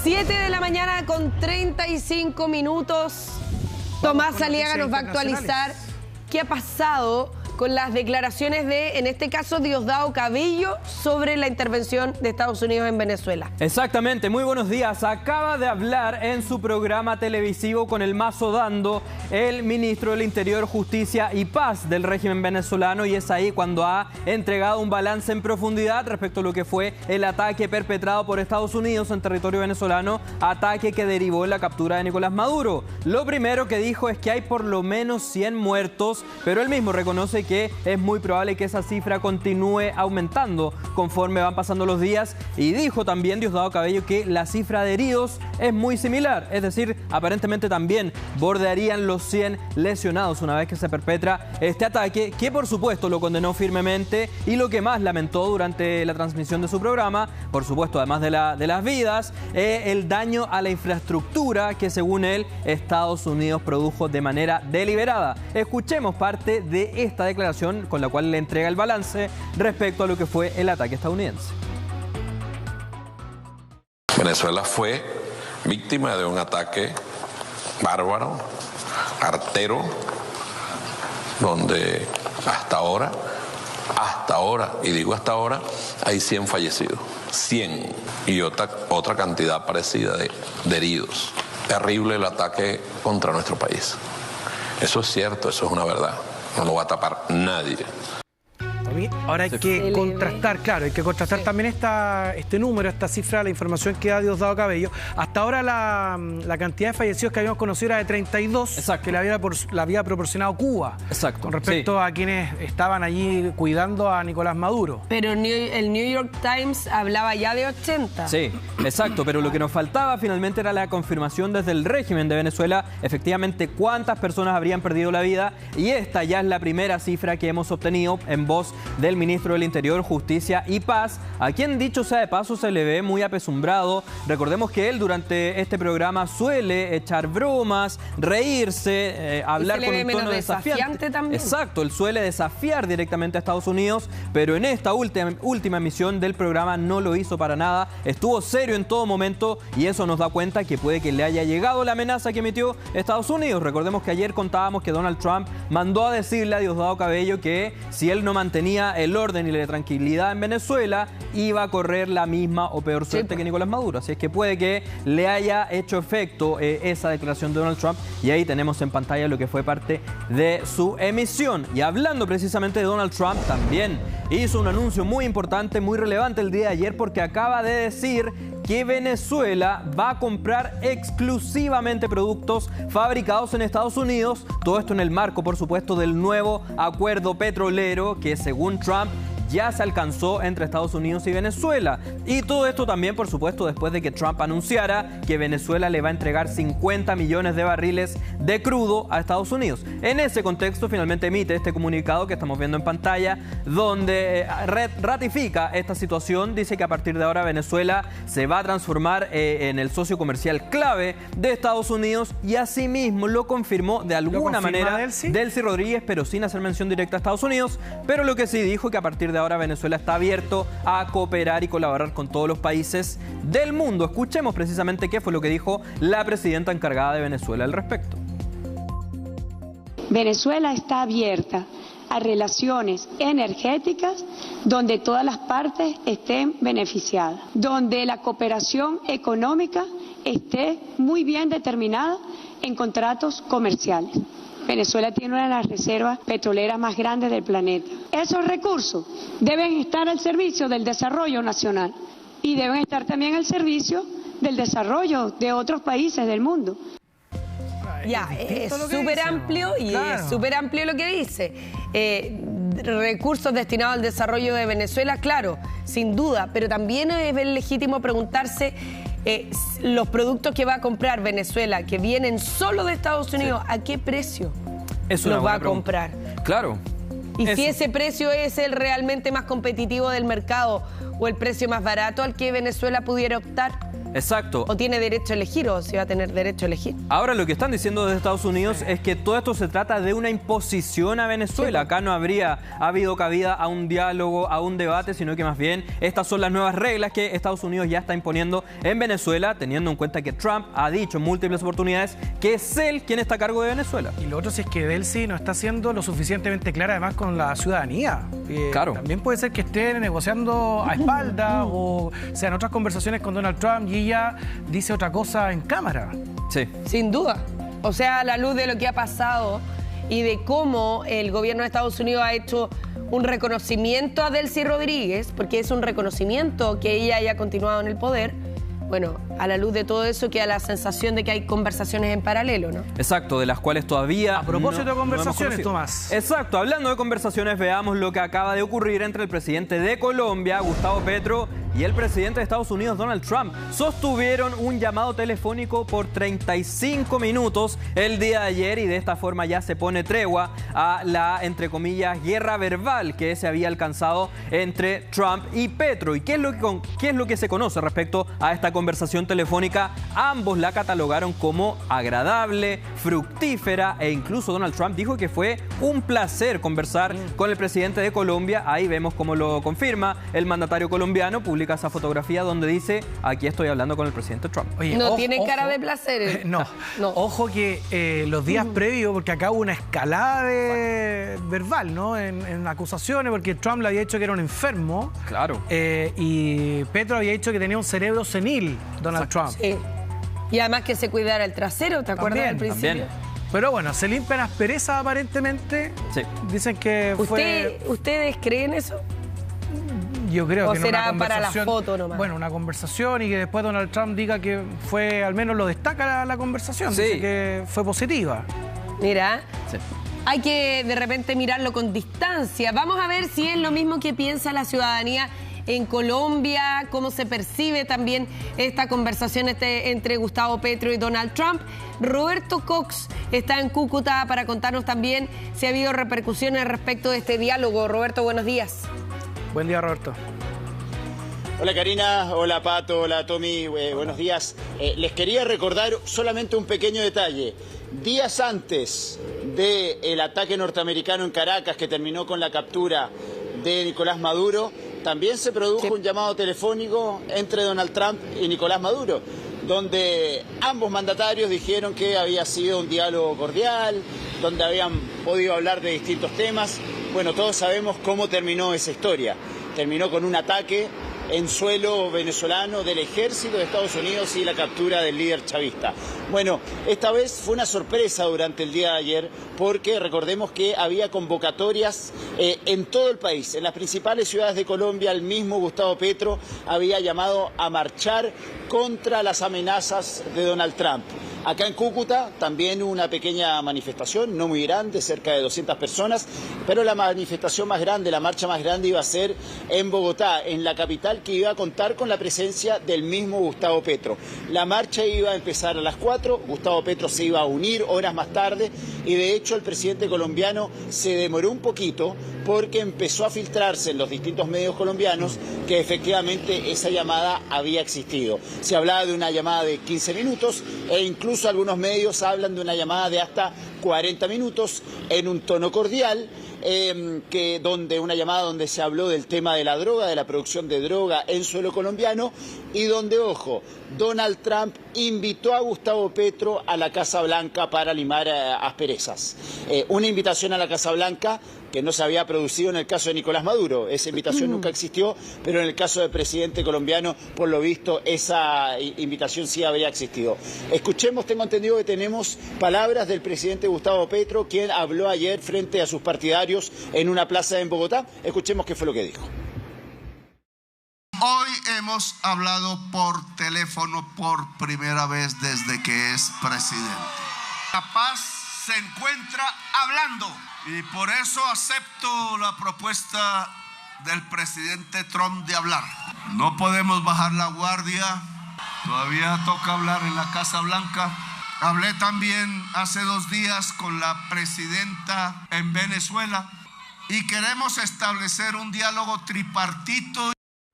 7 de la mañana con 35 minutos. Tomás Aliaga nos va a actualizar qué ha pasado con las declaraciones de, en este caso, Diosdado Cabello sobre la intervención de Estados Unidos en Venezuela. Exactamente, muy buenos días. Acaba de hablar en su programa televisivo Con el Mazo Dando el ministro del Interior, Justicia y Paz del régimen venezolano, y es ahí cuando ha entregado un balance en profundidad respecto a lo que fue el ataque perpetrado por Estados Unidos en territorio venezolano, ataque que derivó en la captura de Nicolás Maduro. Lo primero que dijo es que hay por lo menos 100 muertos, pero él mismo reconoce que es muy probable que esa cifra continúe aumentando conforme van pasando los días, y dijo también Diosdado Cabello que la cifra de heridos es muy similar, es decir, aparentemente también bordearían los 100 lesionados una vez que se perpetra este ataque, que por supuesto lo condenó firmemente, y lo que más lamentó durante la transmisión de su programa, por supuesto además de las vidas, el daño a la infraestructura que según él Estados Unidos produjo de manera deliberada. Escuchemos parte de esta declaración con la cual le entrega el balance respecto a lo que fue el ataque estadounidense. Venezuela fue víctima de un ataque bárbaro, artero, donde hasta ahora, y digo hasta ahora, hay 100 fallecidos, 100, y otra cantidad parecida de heridos. Terrible el ataque contra nuestro país. Eso es cierto, eso es una verdad. No lo va a tapar nadie. Ahora hay que contrastar, claro, hay que contrastar también este número, esta cifra, la información que da Diosdado Cabello. Hasta ahora la cantidad de fallecidos que habíamos conocido era de 32, exacto, que la había proporcionado Cuba. Exacto. Con respecto a quienes estaban allí cuidando a Nicolás Maduro. Pero el New York Times hablaba ya de 80. Sí, exacto, pero lo que nos faltaba finalmente era la confirmación desde el régimen de Venezuela, efectivamente cuántas personas habrían perdido la vida, y esta ya es la primera cifra que hemos obtenido en voz del ministro del Interior, Justicia y Paz, a quien, dicho sea de paso, se le ve muy apesumbrado. Recordemos que él durante este programa suele echar bromas, reírse, hablar con un tono desafiante también. Exacto, él suele desafiar directamente a Estados Unidos, pero en esta última emisión del programa no lo hizo para nada, estuvo serio en todo momento, y eso nos da cuenta que puede que le haya llegado la amenaza que emitió Estados Unidos. Recordemos que ayer contábamos que Donald Trump mandó a decirle a Diosdado Cabello que si él no mantenía el orden y la tranquilidad en Venezuela, iba a correr la misma o peor suerte que Nicolás Maduro. Así es que puede que le haya hecho efecto esa declaración de Donald Trump, y ahí tenemos en pantalla lo que fue parte de su emisión. Y hablando precisamente de Donald Trump, también hizo un anuncio muy importante, muy relevante el día de ayer, porque acaba de decir que Venezuela va a comprar exclusivamente productos fabricados en Estados Unidos. Todo esto en el marco, por supuesto, del nuevo acuerdo petrolero que, según Trump, ya se alcanzó entre Estados Unidos y Venezuela. Y todo esto también, por supuesto, después de que Trump anunciara que Venezuela le va a entregar 50 millones de barriles de crudo a Estados Unidos. En ese contexto, finalmente emite este comunicado que estamos viendo en pantalla, donde ratifica esta situación. Dice que a partir de ahora Venezuela se va a transformar en el socio comercial clave de Estados Unidos, y asimismo lo confirmó de alguna manera Delcy Rodríguez, pero sin hacer mención directa a Estados Unidos. Pero lo que sí dijo que a partir de ahora Venezuela está abierto a cooperar y colaborar con todos los países del mundo. Escuchemos precisamente qué fue lo que dijo la presidenta encargada de Venezuela al respecto. Venezuela está abierta a relaciones energéticas donde todas las partes estén beneficiadas, donde la cooperación económica esté muy bien determinada en contratos comerciales. Venezuela tiene una de las reservas petroleras más grandes del planeta. Esos recursos deben estar al servicio del desarrollo nacional y deben estar también al servicio del desarrollo de otros países del mundo. Ya, es súper amplio, y claro, es súper amplio lo que dice. Recursos destinados al desarrollo de Venezuela, claro, sin duda, pero también es legítimo preguntarse los productos que va a comprar Venezuela, que vienen solo de Estados Unidos, ¿a qué precio los va a comprar? Claro. Y si ese precio es el realmente más competitivo del mercado, o el precio más barato al que Venezuela pudiera optar. Exacto. O tiene derecho a elegir, o si va a tener derecho a elegir. Ahora lo que están diciendo desde Estados Unidos es que todo esto se trata de una imposición a Venezuela. Acá no habría habido cabida a un diálogo, a un debate, sino que más bien estas son las nuevas reglas que Estados Unidos ya está imponiendo en Venezuela, teniendo en cuenta que Trump ha dicho en múltiples oportunidades que es él quien está a cargo de Venezuela. Y lo otro es que Delcy no está siendo lo suficientemente clara además con la ciudadanía. Claro. También puede ser que estén negociando a espaldas o sean otras conversaciones con Donald Trump y ella dice otra cosa en cámara. Sí. Sin duda. O sea, a la luz de lo que ha pasado y de cómo el gobierno de Estados Unidos ha hecho un reconocimiento a Delcy Rodríguez, porque es un reconocimiento que ella haya continuado en el poder. Bueno, a la luz de todo eso queda la sensación de que hay conversaciones en paralelo, ¿no? Exacto, de las cuales todavía... A propósito de conversaciones, no Tomás. Exacto, hablando de conversaciones, veamos lo que acaba de ocurrir entre el presidente de Colombia, Gustavo Petro, y el presidente de Estados Unidos, Donald Trump. Sostuvieron un llamado telefónico por 35 minutos el día de ayer y de esta forma ya se pone tregua a la, entre comillas, guerra verbal que se había alcanzado entre Trump y Petro. ¿Y qué es lo que se conoce respecto a esta conversación telefónica? Ambos la catalogaron como agradable, fructífera e incluso Donald Trump dijo que fue un placer conversar con el presidente de Colombia. Ahí vemos cómo lo confirma el mandatario colombiano, publica esa fotografía donde dice: aquí estoy hablando con el presidente Trump. Oye, no tiene cara de placer. No. Ojo que los días previos, porque acá hubo una escalada verbal, ¿no? En acusaciones, porque Trump le había dicho que era un enfermo. Claro. Y Petro había dicho que tenía un cerebro senil, Donald Trump. Sí. Y además que se cuidara el trasero, ¿te acuerdas al principio? También. Pero bueno, se limpian asperezas aparentemente. Sí. Dicen que fue... ¿Ustedes creen eso? Yo creo que ¿O será para la foto nomás? Bueno, una conversación y que después Donald Trump diga que fue, al menos lo destaca la conversación, sí. Dice que fue positiva. Mira, Sí. hay que de repente mirarlo con distancia. Vamos a ver si es lo mismo que piensa la ciudadanía en Colombia, cómo se percibe también esta conversación entre Gustavo Petro y Donald Trump. Roberto Cox está en Cúcuta para contarnos también si ha habido repercusiones respecto de este diálogo. Roberto, buenos días. Buen día, Roberto. Hola Karina, hola Pato, hola Tommy, buenos días. Les quería recordar solamente un pequeño detalle. Días antes del ataque norteamericano en Caracas, que terminó con la captura de Nicolás Maduro, también se produjo un llamado telefónico entre Donald Trump y Nicolás Maduro, donde ambos mandatarios dijeron que había sido un diálogo cordial, donde habían podido hablar de distintos temas. Bueno, todos sabemos cómo terminó esa historia. Terminó con un ataque en suelo venezolano del ejército de Estados Unidos y la captura del líder chavista. Bueno, esta vez fue una sorpresa durante el día de ayer porque recordemos que había convocatorias en todo el país, en las principales ciudades de Colombia. El mismo Gustavo Petro había llamado a marchar contra las amenazas de Donald Trump. Acá en Cúcuta también hubo una pequeña manifestación, no muy grande, cerca de 200 personas, pero la manifestación más grande, la marcha más grande iba a ser en Bogotá, en la capital, que iba a contar con la presencia del mismo Gustavo Petro. La marcha iba a empezar a las 4, Gustavo Petro se iba a unir horas más tarde y de hecho el presidente colombiano se demoró un poquito porque empezó a filtrarse en los distintos medios colombianos que efectivamente esa llamada había existido. Se hablaba de una llamada de 15 minutos e incluso algunos medios hablan de una llamada de hasta 40 minutos en un tono cordial, una llamada donde se habló del tema de la droga, de la producción de droga en suelo colombiano y donde, ojo, Donald Trump invitó a Gustavo Petro a la Casa Blanca para limar asperezas. Una invitación a la Casa Blanca que no se había producido en el caso de Nicolás Maduro. Esa invitación nunca existió, pero en el caso del presidente colombiano, por lo visto, esa invitación sí habría existido. Escuchemos, tengo entendido que tenemos palabras del presidente Gustavo Petro, quien habló ayer frente a sus partidarios en una plaza en Bogotá. Escuchemos qué fue lo que dijo. Hoy hemos hablado por teléfono por primera vez desde que es presidente. La paz se encuentra hablando y por eso acepto la propuesta del presidente Trump de hablar. No podemos bajar la guardia, todavía toca hablar en la Casa Blanca. Hablé también hace 2 días con la presidenta en Venezuela y queremos establecer un diálogo tripartito